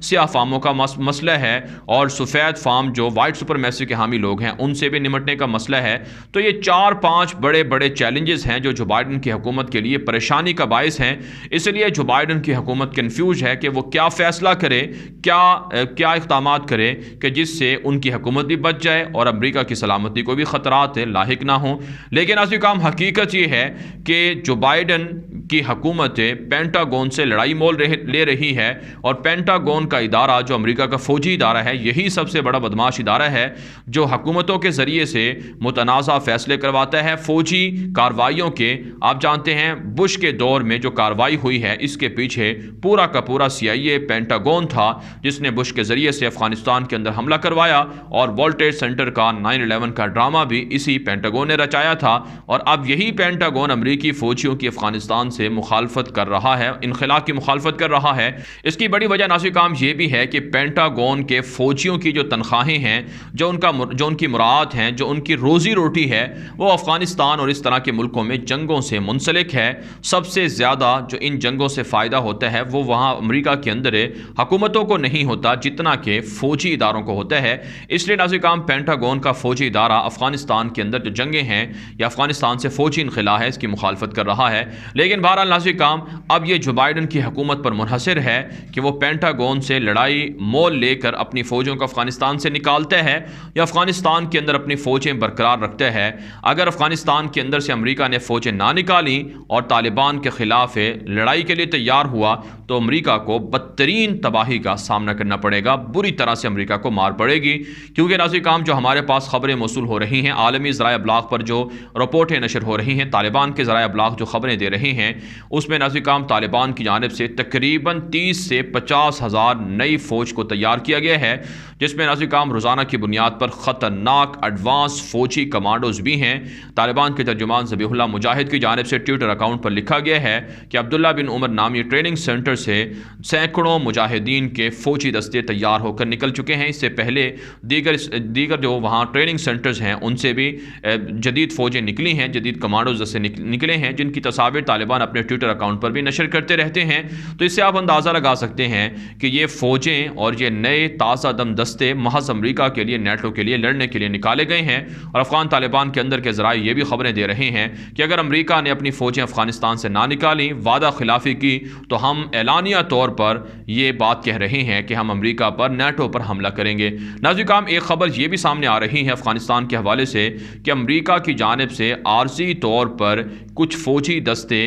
سیاہ فاموں کا مسئلہ ہے اور سفید فام جو وائٹ سپرمیسی کے حامی لوگ ہیں ان سے بھی نمٹنے کا مسئلہ ہے۔ تو یہ 4-5 بڑے بڑے چیلنجز ہیں جو بائیڈن کی حکومت کے لیے پریشانی کا باعث ہیں۔ اس لیے جو بائیڈن کی حکومت کنفیوز ہے کہ وہ کیا فیصلہ کرے، کیا اقدامات کرے کہ جس سے ان کی حکومت بھی بچ جائے اور امریکہ کی سلامتی کو بھی خطرات لاحق نہ ہوں۔ لیکن کام حقیقت یہ ہے کہ جو بائیڈن کی حکومت پینٹاگون سے لڑائی مول لے رہی ہے، اور پینٹاگون کا ادارہ جو امریکہ کا فوجی ادارہ ہے یہی سب سے بڑا بدماش ادارہ ہے جو حکومتوں کے ذریعے سے متنازع فیصلے کرواتا ہے فوجی کارروائیوں کے۔ آپ جانتے ہیں بش کے دور میں جو کارروائی ہوئی ہے اس کے پیچھے پورا کا پورا CIA پینٹاگون تھا جس نے بش کے ذریعے سے افغانستان کے اندر حملہ کروایا، اور ورلڈ ٹریڈ سینٹر کا 9/11 کا ڈرامہ بھی اسی پینٹاگون نے رچایا تھا۔ اور اب یہی پینٹاگون امریکی فوجیوں کی افغانستان سے مخالفت کر رہا ہے، انخلا کی مخالفت کر رہا ہے۔ اس کی بڑی وجہ ناظرین کام یہ بھی ہے کہ پینٹاگون کے فوجیوں کی جو تنخواہیں ہیں، جو ان کی مراعات ہیں، جو ان کی روزی روٹی ہے، وہ افغانستان اور اس طرح کے ملکوں میں جنگوں سے منسلک ہے۔ سب سے زیادہ جو ان جنگوں سے فائدہ ہوتا ہے وہ وہاں امریکہ کے اندر حکومتوں کو نہیں ہوتا جتنا کہ فوجی اداروں کو ہوتا ہے۔ اس لیے ناظرین کام پینٹاگون کا فوجی ادارہ افغانستان کے اندر جو جنگیں ہیں یا افغانستان سے فوجی انخلا ہے اس کی مخالفت کر رہا ہے۔ لیکن بہرحال ناظرین کام اب یہ جو بائیڈن کی حکومت پر منحصر ہے کہ وہ پینٹاگون سے لڑائی مول لے کر اپنی فوجوں کو افغانستان سے نکالتا ہے یا افغانستان کے اندر اپنی فوجیں برقرار رکھتا ہے۔ اگر افغانستان کے اندر سے امریکہ نے فوجیں نہ نکالیں اور طالبان کے خلاف لڑائی کے لیے تیار ہوا تو امریکہ کو بدترین تباہی کا سامنا کرنا پڑے گا، بری طرح سے امریکہ کو مار پڑے گی۔ کیونکہ ناظرین کام جو ہمارے پاس خبریں موصول ہو رہی ہیں، عالمی ذرائع ابلاغ پر جو رپورٹیں نشر ہو رہی ہیں، طالبان کے ذرائع ابلاغ جو خبریں دے رہے ہیں اس میں ناظرین کام طالبان کی جانب سے تقریباً 30 سے 50 ہزار نئی فوج کو تیار کیا گیا ہے، جس میں ناظرین کام روزانہ کی بنیاد پر خطرناک ایڈوانس فوجی کمانڈوز بھی ہیں۔ طالبان کے ترجمان ذبیح اللہ مجاہد کی جانب سے ٹویٹر اکاؤنٹ پر لکھا گیا ہے کہ عبداللہ بن عمر نامی ٹریننگ سینٹر سے سینکڑوں مجاہدین کے فوجی دستے تیار ہو کر نکل چکے ہیں۔ اس سے پہلے دیگر جو وہاں ٹریننگ سینٹرز ہیں ان سے بھی جدید فوجیں نکلی ہیں، جدید کمانڈوز سے نکلے ہیں، جن کی تصاویر طالبان اپنے ٹویٹر اکاؤنٹ پر بھی نشر کرتے رہتے ہیں۔ تو اس سے آپ اندازہ لگا سکتے ہیں کہ یہ فوجیں اور یہ نئے تازہ دم دستے محض امریکہ کے لیے، نیٹو کے لیے لڑنے کے لیے نکالے گئے ہیں۔ اور افغان طالبان کے اندر کے ذرائع یہ بھی خبریں دے رہے ہیں کہ اگر امریکہ نے اپنی فوجیں افغانستان سے نہ نکالیں، وعدہ خلافی کی، تو ہم اعلانیہ طور پر یہ بات کہہ رہے ہیں کہ ہم امریکہ پر، نیٹو پر حملہ کریں گے۔ ناظرین کرام ایک خبر یہ بھی سامنے آ رہی ہے افغانستان کے حوالے سے کہ امریکہ کی جانب سے عارضی طور پر کچھ فوجی دستے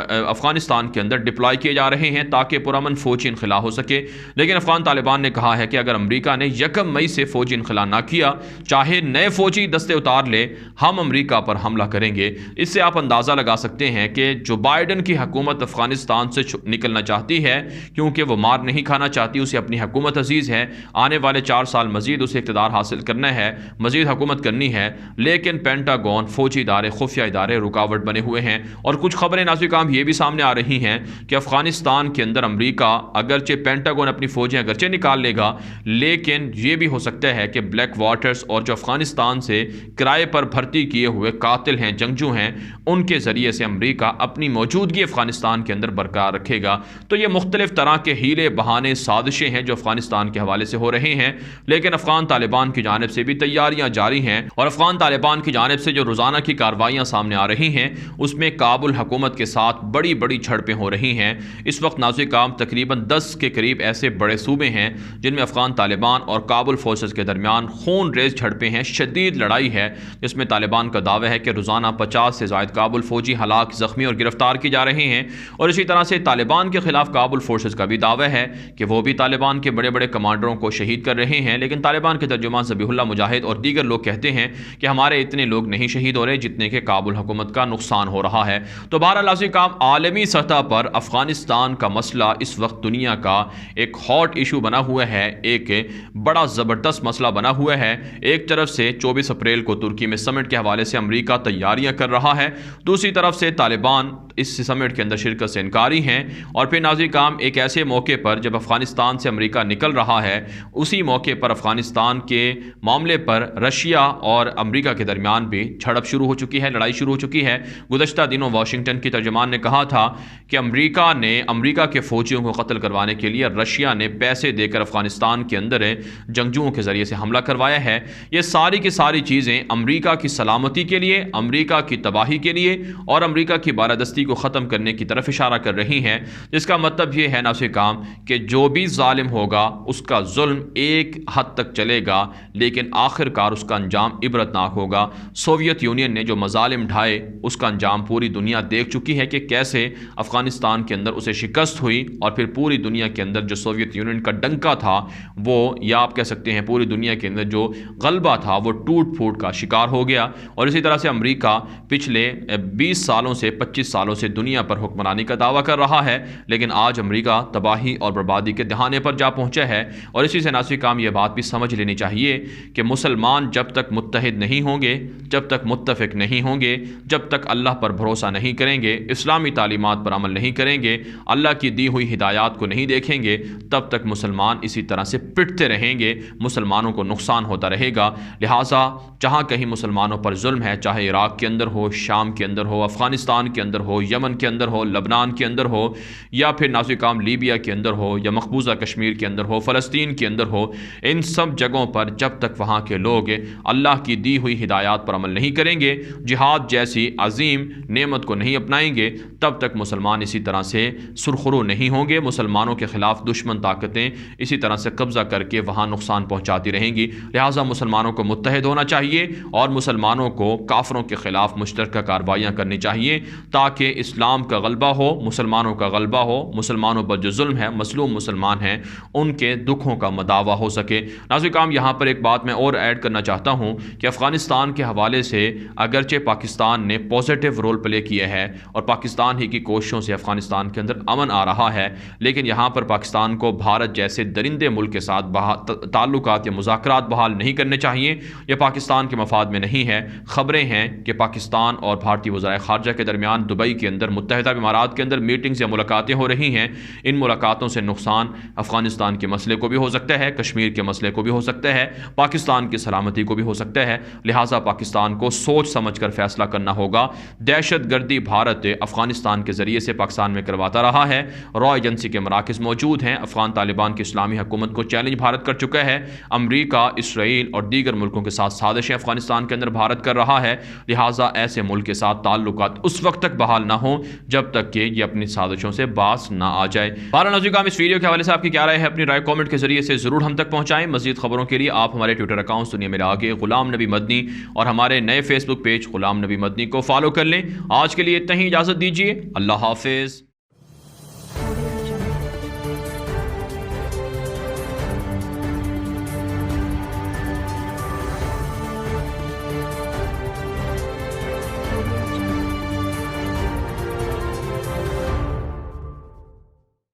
افغانستان کے اندر ڈپلائی کیے جا رہے ہیں تاکہ پرامن فوجی انخلا ہو سکے۔ لیکن افغان طالبان نے کہا ہے کہ اگر امریکہ نے 1 مئی سے فوجی انخلا نہ کیا، چاہے نئے فوجی دستے اتار لے، ہم امریکہ پر حملہ کریں گے۔ اس سے آپ اندازہ لگا سکتے ہیں کہ جو بائیڈن کی حکومت افغانستان سے نکلنا چاہتی ہے کیونکہ وہ مار نہیں کھانا چاہتی، اسے اپنی حکومت عزیز ہے، آنے والے 4 سال مزید اسے اقتدار حاصل کرنا ہے، مزید حکومت کرنی ہے، لیکن پینٹاگون، فوجی ادارے، خفیہ ادارے رکاوٹ بنے ہوئے ہیں۔ اور کچھ خبریں ناظرین کرام یہ بھی سامنے آ رہی ہیں کہ افغانستان کے اندر امریکہ اگرچہ پینٹاگون اپنی فوجیں اگرچہ نکال لے گا، لیکن یہ بھی ہو سکتا ہے کہ بلیک واٹرز اور جو افغانستان سے کرائے پر بھرتی کیے ہوئے قاتل ہیں، جنگجو ہیں، ان کے ذریعے سے امریکہ اپنی موجودگی افغانستان کے اندر برقرار رکھے گا۔ تو یہ مختلف طرح کے ہیلے بہانے، سازشیں ہیں جو افغانستان کے حوالے سے ہو رہے ہیں، لیکن افغان طالبان کی جانب سے بھی تیاریاں جاری ہیں۔ اور افغان طالبان کی جانب سے جو روزانہ کی کارروائیاں سامنے آ رہی ہیں اس میں کابل حکومت کے ساتھ بڑی بڑی جھڑپیں ہو رہی ہیں۔ اس وقت ناظرین کرام تقریباً 10 کے قریب ایسے بڑے صوبے ہیں جن میں افغان طالبان اور کابل فورسز کے درمیان خون ریز جھڑپیں ہیں، شدید لڑائی ہے، جس میں طالبان کا دعویٰ ہے کہ روزانہ 50 سے زائد کابل فوجی ہلاک، زخمی اور گرفتار کی جا رہے ہیں۔ اور اسی طرح سے طالبان کے خلاف کابل فورسز کا بھی دعویٰ ہے کہ وہ بھی طالبان کے بڑے بڑے کمانڈروں کو شہید کر رہے ہیں، لیکن طالبان کے ترجمان ذبیح اللہ مجاہد اور دیگر لوگ کہتے ہیں کہ ہمارے اتنے لوگ نہیں شہید ہو رہے جتنے کہ کابل حکومت کا نقصان ہو رہا ہے۔ تو بہرحال ناظرین کرام عالمی سطح پر افغانستان کا مسئلہ اس وقت دنیا کا ایک ہاٹ ایشو بنا ہوا ہے، ایک بڑا زبردست مسئلہ بنا ہوا ہے۔ ایک طرف سے 24 اپریل کو ترکی میں سمٹ کے حوالے سے امریکہ تیاریاں کر رہا ہے، دوسری طرف سے طالبان اس سمٹ کے اندر شرکت سے انکاری ہیں۔ اور پھر ناظرین کرام ایک ایسے موقع پر جب افغانستان سے امریکہ نکل رہا ہے، اسی موقع پر افغانستان کے معاملے پر رشیا اور امریکہ کے درمیان بھی جھڑپ شروع ہو چکی ہے، لڑائی شروع ہو چکی ہے۔ گزشتہ دنوں واشنگٹن کی ترجمان نے کہا تھا کہ امریکہ کے فوجیوں کو قتل کروانے کے لیے رشیا نے پیسے دے کر افغانستان کے اندر جنگجوؤں کے ذریعے سے حملہ کروایا ہے۔ یہ ساری کی ساری چیزیں امریکہ کی سلامتی کے لیے، امریکہ کی تباہی کے لیے اور امریکہ کی بالادستی کو ختم کرنے کی طرف اشارہ کر رہی ہیں، جس کا مطلب یہ ہے ناظرین کرام کہ جو بھی ظالم ہوگا اس کا ظلم ایک حد تک چلے گا، لیکن آخر کار اس کا انجام عبرتناک ہوگا۔ سوویت یونین نے جو مظالم ڈھائے اس کا انجام پوری دنیا دیکھ چکی ہے کہ کیسے افغانستان کے اندر اسے شکست ہوئی، اور پھر پوری دنیا کے اندر جو سوویت یونین کا ڈنکا تھا وہ، یا آپ کہہ سکتے ہیں پوری دنیا کے اندر جو غلبہ تھا وہ ٹوٹ پھوٹ کا شکار ہو گیا۔ اور اسی طرح سے امریکہ پچھلے 20 سالوں سے 25 سالوں سے دنیا پر حکمرانی کا دعویٰ کر رہا ہے، لیکن آج امریکہ تباہی اور بربادی کے دہانے پر جا پہنچا ہے۔ اور اسی سے ناظرین کرام یہ بات بھی سمجھ لینی چاہیے کہ مسلمان جب تک متحد نہیں ہوں گے، جب تک متفق نہیں ہوں گے، جب تک اللہ پر بھروسہ نہیں کریں گے، اسلامی تعلیمات پر عمل نہیں کریں گے، اللہ کی دی ہوئی ہدایات کو نہیں دیکھیں گے، تب تک مسلمان اسی طرح سے پٹتے رہیں گے، مسلمانوں کو نقصان ہوتا رہے گا۔ لہٰذا جہاں کہیں مسلمانوں پر ظلم ہے، چاہے عراق کے اندر ہو، شام کے اندر ہو، افغانستان کے اندر ہو، یمن کے اندر ہو، لبنان کے اندر ہو، یا پھر ناظرین کرام لیبیا کے اندر ہو، یا مقبوضہ کشمیر کے اندر ہو، فلسطین کے اندر ہو، ان سب جگہوں پر جب تک وہاں کے لوگ اللہ کی دی ہوئی ہدایات پر عمل نہیں کریں گے، جہاد جیسی عظیم نعمت کو نہیں اپنائیں گے، تب تک مسلمان اسی طرح سے سرخرو نہیں ہوں گے۔ مسلمانوں کے خلاف دشمن طاقتیں اسی طرح سے قبضہ کر کے وہاں نقصان پہنچاتی رہیں گی۔ لہٰذا مسلمانوں کو متحد ہونا چاہیے اور مسلمانوں کو کافروں کے خلاف مشترکہ کارروائیاں کرنی چاہیے، تاکہ اسلام کا غلبہ ہو، مسلمانوں کا غلبہ ہو، مسلمانوں پر جو ظلم ہے، مظلوم مسلمان ہیں، ان کے دکھوں کا مداوع ہو سکے۔ ناظرین کرام یہاں پر ایک بات میں اور ایڈ کرنا چاہتا ہوں کہ افغانستان کے حوالے سے اگرچہ پاکستان نے پازیٹیو رول پلے کیا ہے اور پاکستان ہی کی کوششوں سے افغانستان کے اندر امن آ رہا ہے، لیکن یہاں پر پاکستان کو بھارت جیسے درندے ملک کے ساتھ تعلقات یا مذاکرات بحال نہیں کرنے چاہیے۔ یہ پاکستان کے مفاد میں نہیں ہے۔ خبریں ہیں کہ پاکستان اور بھارتی وزرائے خارجہ کے درمیان دبئی کے اندر، متحدہ امارات کے اندر میٹنگز یا ملاقاتیں ہو رہی ہیں۔ ان ملاقاتوں سے نقصان افغانستان کے مسئلے کو بھی ہو سکتا ہے، کشمیر کے مسئلے کو بھی ہو سکتا ہے، پاکستان کی سلامتی کو بھی ہو سکتا ہے۔ لہٰذا پاکستان کو سوچ سمجھ کر فیصلہ کرنا ہوگا۔ دہشت گردی بھارت افغانستان کے ذریعے سے پاکستان میں کرواتا رہا ہے، را ایجنسی کے مراکز موجود ہیں، افغان طالبان کی اسلامی حکومت کو چیلنج بھارت کر چکا ہے، امریکہ، اسرائیل اور دیگر ملکوں کے ساتھ سازشیں افغانستان کے اندر بھارت کر رہا ہے۔ لہٰذا ایسے ملک کے ساتھ تعلقات اس وقت تک بحال نہ ہوں جب تک کہ یہ اپنی سازشوں سے باز نہ آ جائے۔ بہرحال ناظرین کرام اس ویڈیو کے حوالے سے آپ کی کیا رائے ہے؟ اپنی رائے کامنٹ کے ذریعے سے ضرور ہم تک پہنچائیں۔ مزید خبروں کے لیے آپ ہمارے ٹویٹر اکاؤنٹ دنیا میرے آگے غلام نبی مدنی اور ہمارے نئے فیس بک پیج غلام نبی مدنی کو فالو کر لیں۔ آج کے لیے اتنا ہی، اجازت دیجیے، اللہ حافظ۔